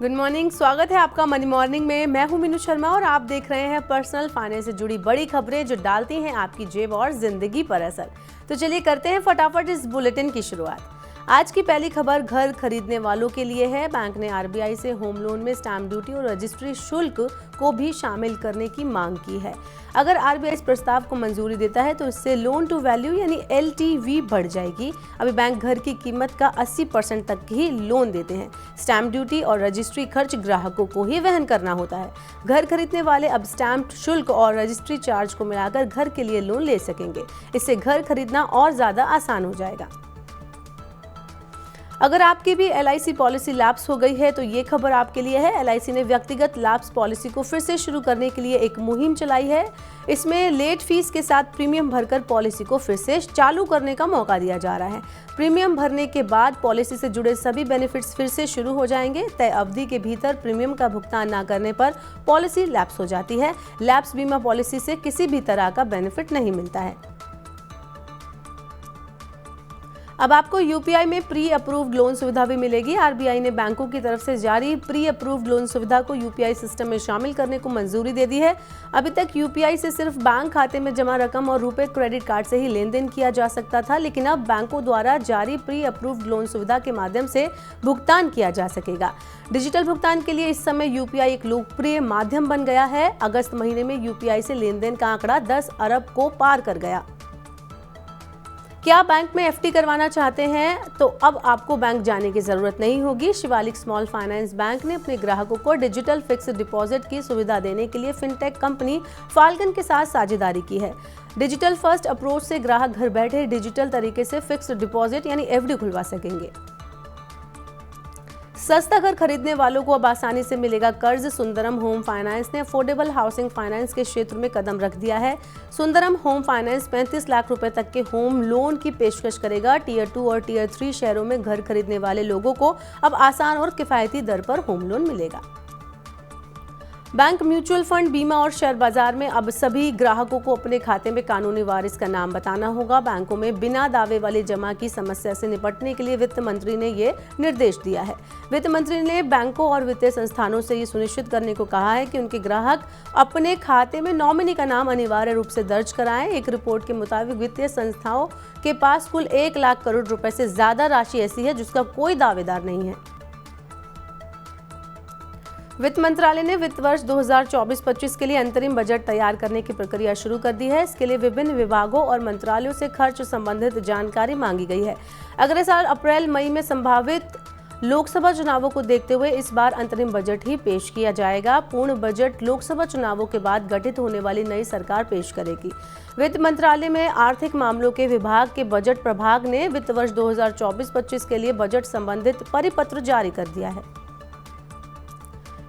Good morning, स्वागत है आपका मनी मॉर्निंग में। मैं हूं मीनू शर्मा और आप देख रहे हैं पर्सनल फाइनेंस से जुड़ी बड़ी खबरें जो डालती हैं आपकी जेब और जिंदगी पर असर। तो चलिए करते हैं फटाफट इस बुलेटिन की शुरुआत। आज की पहली खबर घर खरीदने वालों के लिए है। बैंक ने आरबीआई से होम लोन में स्टैंप ड्यूटी और रजिस्ट्री शुल्क को भी शामिल करने की मांग की है। अगर आरबीआई इस प्रस्ताव को मंजूरी देता है तो इससे लोन टू वैल्यू यानी एलटीवी बढ़ जाएगी। अभी बैंक घर की कीमत का 80% तक ही लोन देते हैं। स्टैंप ड्यूटी और रजिस्ट्री खर्च ग्राहकों को ही वहन करना होता है। घर खरीदने वाले अब स्टैंप शुल्क और रजिस्ट्री चार्ज को मिलाकर घर के लिए लोन ले सकेंगे। इससे घर खरीदना और ज्यादा आसान हो जाएगा। अगर आपकी भी एलआईसी पॉलिसी लैप्स हो गई है तो ये खबर आपके लिए है। एलआईसी ने व्यक्तिगत लैप्स पॉलिसी को फिर से शुरू करने के लिए एक मुहिम चलाई है। इसमें लेट फीस के साथ प्रीमियम भरकर पॉलिसी को फिर से चालू करने का मौका दिया जा रहा है। प्रीमियम भरने के बाद पॉलिसी से जुड़े सभी बेनिफिट्स फिर से शुरू हो जाएंगे। तय अवधि के भीतर प्रीमियम का भुगतान न करने पर पॉलिसी लैप्स हो जाती है। लैप्स बीमा पॉलिसी से किसी भी तरह का बेनिफिट नहीं मिलता है। अब आपको यूपीआई में प्री अप्रूव्ड लोन सुविधा भी मिलेगी। आरबीआई ने बैंकों की तरफ से जारी प्री अप्रूव्ड लोन सुविधा को यूपीआई सिस्टम में शामिल करने को मंजूरी दे दी है। अभी तक यूपीआई से सिर्फ बैंक खाते में जमा रकम और रुपए क्रेडिट कार्ड से ही लेन देन किया जा सकता था, लेकिन अब बैंकों द्वारा जारी प्री अप्रूव्ड लोन सुविधा के माध्यम से भुगतान किया जा सकेगा। डिजिटल भुगतान के लिए इस समय यूपीआई एक लोकप्रिय माध्यम बन गया है। अगस्त महीने में यूपीआई से लेन देन का आंकड़ा 10 अरब को पार कर गया। क्या बैंक में एफडी करवाना चाहते हैं तो अब आपको बैंक जाने की जरूरत नहीं होगी। शिवालिक स्मॉल फाइनेंस बैंक ने अपने ग्राहकों को डिजिटल फिक्स्ड डिपॉजिट की सुविधा देने के लिए फिनटेक कंपनी फाल्कन के साथ साझेदारी की है। डिजिटल फर्स्ट अप्रोच से ग्राहक घर बैठे डिजिटल तरीके से फिक्स्ड डिपॉजिट यानी एफडी खुलवा सकेंगे। सस्ता घर खरीदने वालों को अब आसानी से मिलेगा कर्ज। सुंदरम होम फाइनेंस ने अफोर्डेबल हाउसिंग फाइनेंस के क्षेत्र में कदम रख दिया है। सुंदरम होम फाइनेंस 35 लाख रुपए तक के होम लोन की पेशकश करेगा। टियर 2 और टियर 3 शहरों में घर खरीदने वाले लोगों को अब आसान और किफायती दर पर होम लोन मिलेगा। बैंक म्यूचुअल फंड, बीमा और शेयर बाजार में अब सभी ग्राहकों को अपने खाते में कानूनी वारिस का नाम बताना होगा। बैंकों में बिना दावे वाले जमा की समस्या से निपटने के लिए वित्त मंत्री ने ये निर्देश दिया है। वित्त मंत्री ने बैंकों और वित्तीय संस्थानों से ये सुनिश्चित करने को कहा है कि उनके ग्राहक अपने खाते में नॉमिनी का नाम अनिवार्य रूप से दर्ज कराएं। एक रिपोर्ट के मुताबिक वित्तीय संस्थाओं के पास कुल 1 लाख करोड़ रुपए से ज्यादा राशि ऐसी है जिसका कोई दावेदार नहीं है। वित्त मंत्रालय ने वित्त वर्ष 2024-25 के लिए अंतरिम बजट तैयार करने की प्रक्रिया शुरू कर दी है। इसके लिए विभिन्न विभागों और मंत्रालयों से खर्च संबंधित जानकारी मांगी गई है। अगले साल अप्रैल मई में संभावित लोकसभा चुनावों को देखते हुए इस बार अंतरिम बजट ही पेश किया जाएगा। पूर्ण बजट लोकसभा चुनावों के बाद गठित होने वाली नई सरकार पेश करेगी। वित्त मंत्रालय में आर्थिक मामलों के विभाग के बजट प्रभाग ने वित्त वर्ष 2024-25 के लिए बजट संबंधित परिपत्र जारी कर दिया है।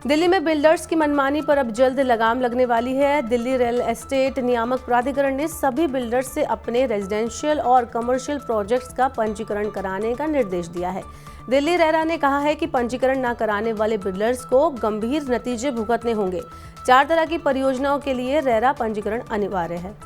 दिल्ली में बिल्डर्स की मनमानी पर अब जल्द लगाम लगने वाली है। दिल्ली रियल एस्टेट नियामक प्राधिकरण ने सभी बिल्डर्स से अपने रेजिडेंशियल और कमर्शियल प्रोजेक्ट्स का पंजीकरण कराने का निर्देश दिया है। दिल्ली रेरा ने कहा है कि पंजीकरण न कराने वाले बिल्डर्स को गंभीर नतीजे भुगतने होंगे। 4 तरह की परियोजनाओं के लिए रेरा पंजीकरण अनिवार्य है।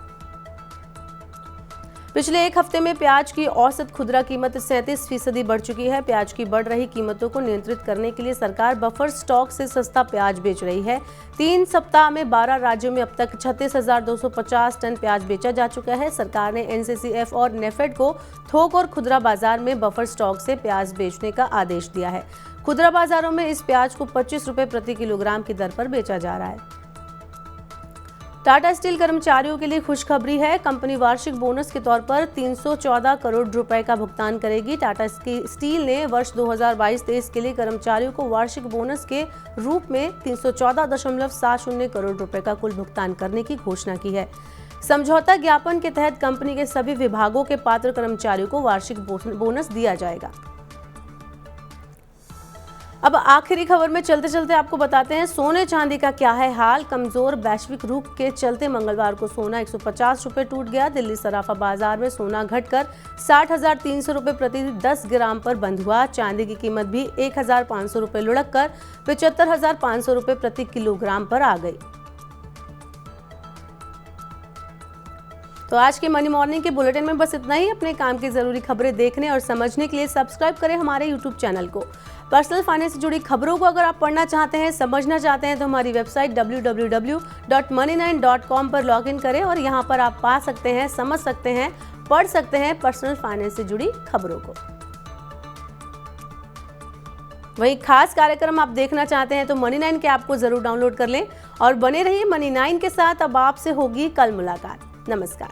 पिछले एक हफ्ते में प्याज की औसत खुदरा कीमत 37% बढ़ चुकी है। प्याज की बढ़ रही कीमतों को नियंत्रित करने के लिए सरकार बफर स्टॉक से सस्ता प्याज बेच रही है। 3 सप्ताह में 12 राज्यों में अब तक 36,250 टन प्याज बेचा जा चुका है। सरकार ने एनसीसीएफ और नेफेड को थोक और खुदरा बाजार में बफर स्टॉक से प्याज बेचने का आदेश दिया है। खुदरा बाजारों में इस प्याज को 25 रुपए प्रति किलोग्राम की दर पर बेचा जा रहा है। टाटा स्टील कर्मचारियों के लिए खुशखबरी है। कंपनी वार्षिक बोनस के तौर पर 314 करोड़ रुपए का भुगतान करेगी। टाटा स्टील ने वर्ष 2022-23 के लिए कर्मचारियों को वार्षिक बोनस के रूप में 314.70 करोड़ रुपए का कुल भुगतान करने की घोषणा की है। समझौता ज्ञापन के तहत कंपनी के सभी विभागों के पात्र कर्मचारियों को वार्षिक बोनस दिया जाएगा। अब आखिरी खबर में चलते चलते आपको बताते हैं सोने चांदी का क्या है हाल। कमजोर वैश्विक रुख के चलते मंगलवार को सोना 150 रुपए टूट गया। दिल्ली सराफा बाजार में सोना घटकर 60,300 रुपए प्रति 10 ग्राम पर बंद हुआ। चांदी की कीमत भी 1,500 रुपए लुढ़क कर 75,500 रुपए प्रति किलोग्राम पर आ गई। तो आज के मनी मॉर्निंग के बुलेटिन में बस इतना ही। अपने काम की जरूरी खबरें देखने और समझने के लिए सब्सक्राइब करें हमारे यूट्यूब चैनल को। पर्सनल फाइनेंस से जुड़ी खबरों को अगर आप पढ़ना चाहते हैं, समझना चाहते हैं तो हमारी वेबसाइट www.money9.com पर लॉगिन करें और यहाँ पर आप पा सकते हैं, समझ सकते हैं, पढ़ सकते हैं पर्सनल फाइनेंस से जुड़ी खबरों को। वही खास कार्यक्रम आप देखना चाहते हैं तो मनी9 के ऐप को जरूर डाउनलोड कर लें और बने रहिए मनी9 के साथ। अब आपसे होगी कल मुलाकात। नमस्कार।